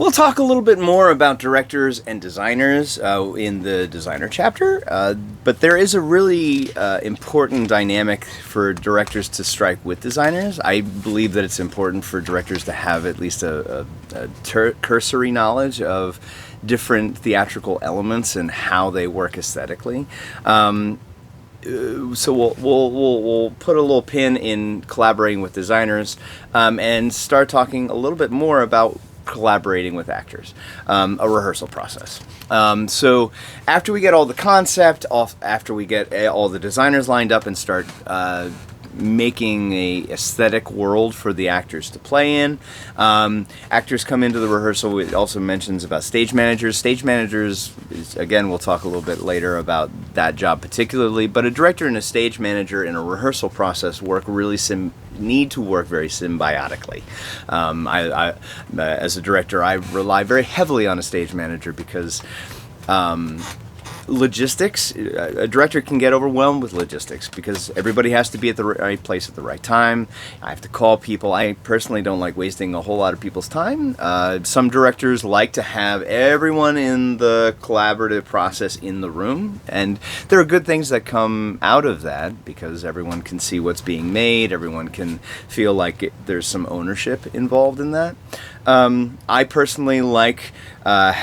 We'll talk a little bit more about directors and designers in the designer chapter, but there is a really important dynamic for directors to strike with designers. I believe that it's important for directors to have at least a cursory knowledge of different theatrical elements and how they work aesthetically. So we'll put a little pin in collaborating with designers and start talking a little bit more about collaborating with actors, a rehearsal process. So after we get all the concept, after we get all the designers lined up and start making a aesthetic world for the actors to play in, actors come into the rehearsal. It also mentions about stage managers. Stage managers, again, we'll talk a little bit later about that job particularly, but a director and a stage manager in a rehearsal process need to work very symbiotically. As a director, I rely very heavily on a stage manager because logistics, a director can get overwhelmed with logistics because everybody has to be at the right place at the right time. I have to call people. I personally don't like wasting a whole lot of people's time. Some directors like to have everyone in the collaborative process in the room, and there are good things that come out of that because everyone can see what's being made, everyone can feel like there's some ownership involved in that. I personally like, and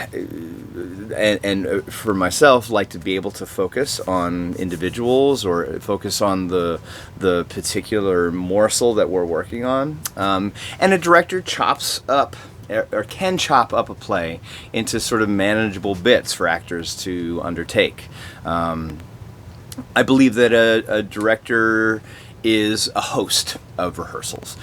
for myself, like to be able to focus on individuals or focus on the particular morsel that we're working on. And a director chops up or can chop up a play into sort of manageable bits for actors to undertake. I believe that a director is a host of rehearsals.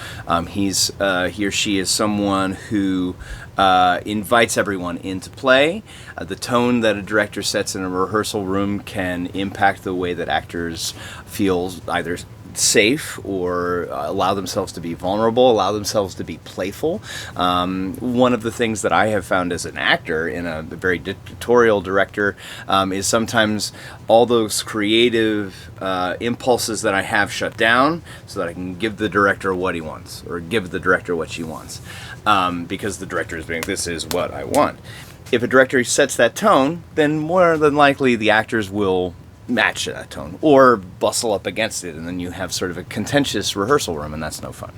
He or she is someone who invites everyone into play. The tone that a director sets in a rehearsal room can impact the way that actors feel either safe or allow themselves to be vulnerable, allow themselves to be playful. One of the things that I have found as an actor in a very dictatorial director is sometimes all those creative impulses that I have shut down so that I can give the director what he wants or give the director what she wants, because the director is being, this is what I want. If a director sets that tone, then more than likely the actors will match that tone or bustle up against it, and then you have sort of a contentious rehearsal room, and that's no fun.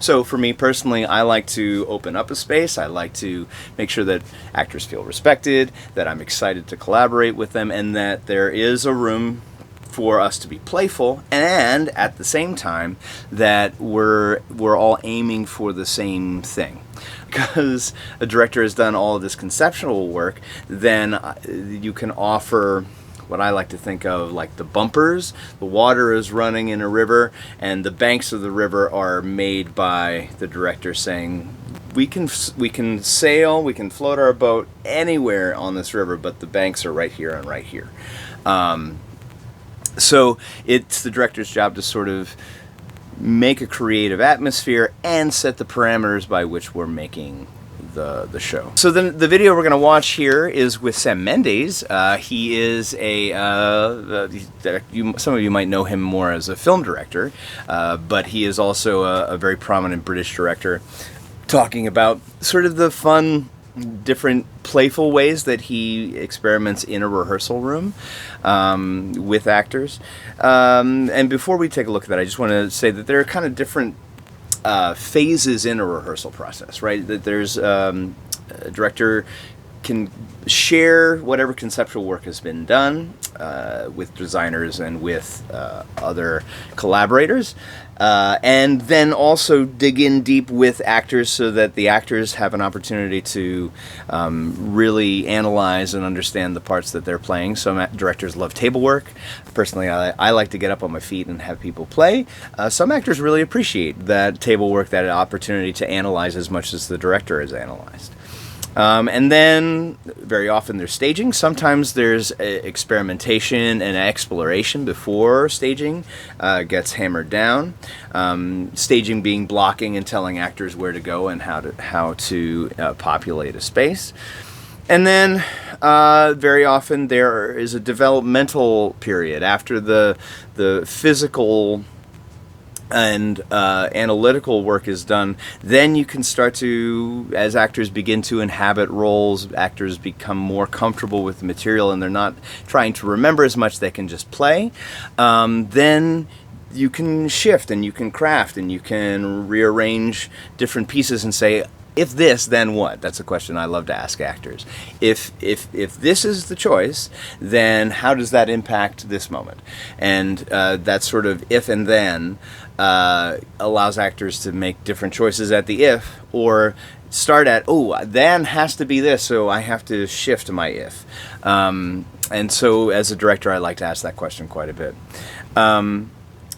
So for me personally, I like to open up a space. I like to make sure that actors feel respected, that I'm excited to collaborate with them, and that there is a room for us to be playful, and at the same time that we're all aiming for the same thing. Because a director has done all of this conceptual work, then you can offer what I like to think of like the bumpers. The water is running in a river, and the banks of the river are made by the director saying, we can sail, we can float our boat anywhere on this river, but the banks are right here and right here. So it's the director's job to sort of make a creative atmosphere and set the parameters by which we're making the show. So then the video we're going to watch here is with Sam Mendes. He is some of you might know him more as a film director, but he is also a very prominent British director, talking about sort of the fun, different playful ways that he experiments in a rehearsal room with actors. And before we take a look at that, I just want to say that there are kind of different phases in a rehearsal process, right? That there's a director can share whatever conceptual work has been done with designers and with other collaborators, and then also dig in deep with actors so that the actors have an opportunity to really analyze and understand the parts that they're playing. Some directors love table work. Personally, I like to get up on my feet and have people play. Some actors really appreciate that table work, that opportunity to analyze as much as the director has analyzed. And then very often there's staging. Sometimes there's experimentation and exploration before staging gets hammered down. Staging being blocking and telling actors where to go and how to populate a space. And then very often there is a developmental period after the physical and analytical work is done, then you can start to, as actors begin to inhabit roles, actors become more comfortable with the material and they're not trying to remember as much, they can just play. Then you can shift and you can craft and you can rearrange different pieces and say, if this, then what? That's a question I love to ask actors. If this is the choice, then how does that impact this moment? And that sort of if and then allows actors to make different choices at the if, or start at, oh, then has to be this, so I have to shift my if. And so as a director, I like to ask that question quite a bit.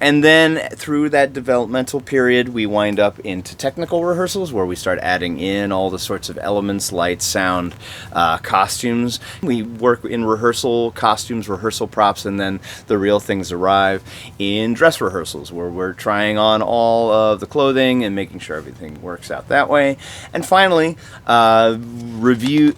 And then through that developmental period, we wind up into technical rehearsals where we start adding in all the sorts of elements, light, sound, costumes. We work in rehearsal costumes, rehearsal props, and then the real things arrive in dress rehearsals where we're trying on all of the clothing and making sure everything works out that way. And finally, previews.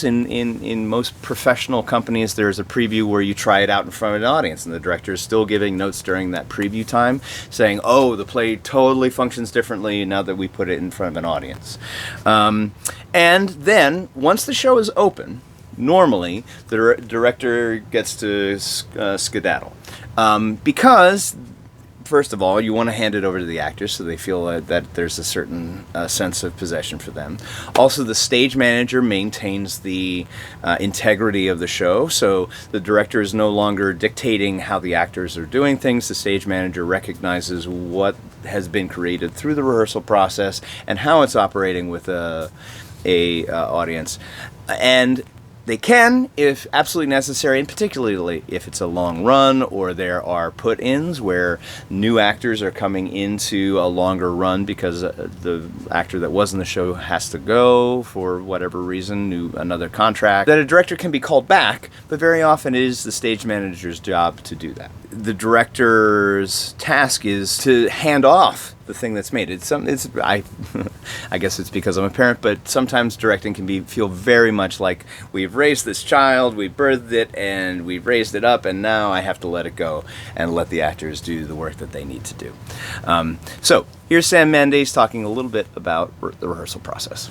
In most professional companies, there's a preview where you try it out in front of an audience, and the director is still giving notes during that preview time, saying, oh, the play totally functions differently now that we put it in front of an audience. And then, once the show is open, normally the director gets to skedaddle. Because first of all, you want to hand it over to the actors so they feel that there's a certain sense of possession for them. Also, the stage manager maintains the integrity of the show, so the director is no longer dictating how the actors are doing things. The stage manager recognizes what has been created through the rehearsal process and how it's operating with a audience. And they can, if absolutely necessary, and particularly if it's a long run or there are put-ins where new actors are coming into a longer run because the actor that was in the show has to go for whatever reason, another contract, that a director can be called back, but very often it is the stage manager's job to do that. The director's task is to hand off the thing that's made. I guess it's because I'm a parent, but sometimes directing can feel very much like we've raised this child, we've birthed it, and we've raised it up, and now I have to let it go and let the actors do the work that they need to do. So here's Sam Mendes talking a little bit about the rehearsal process.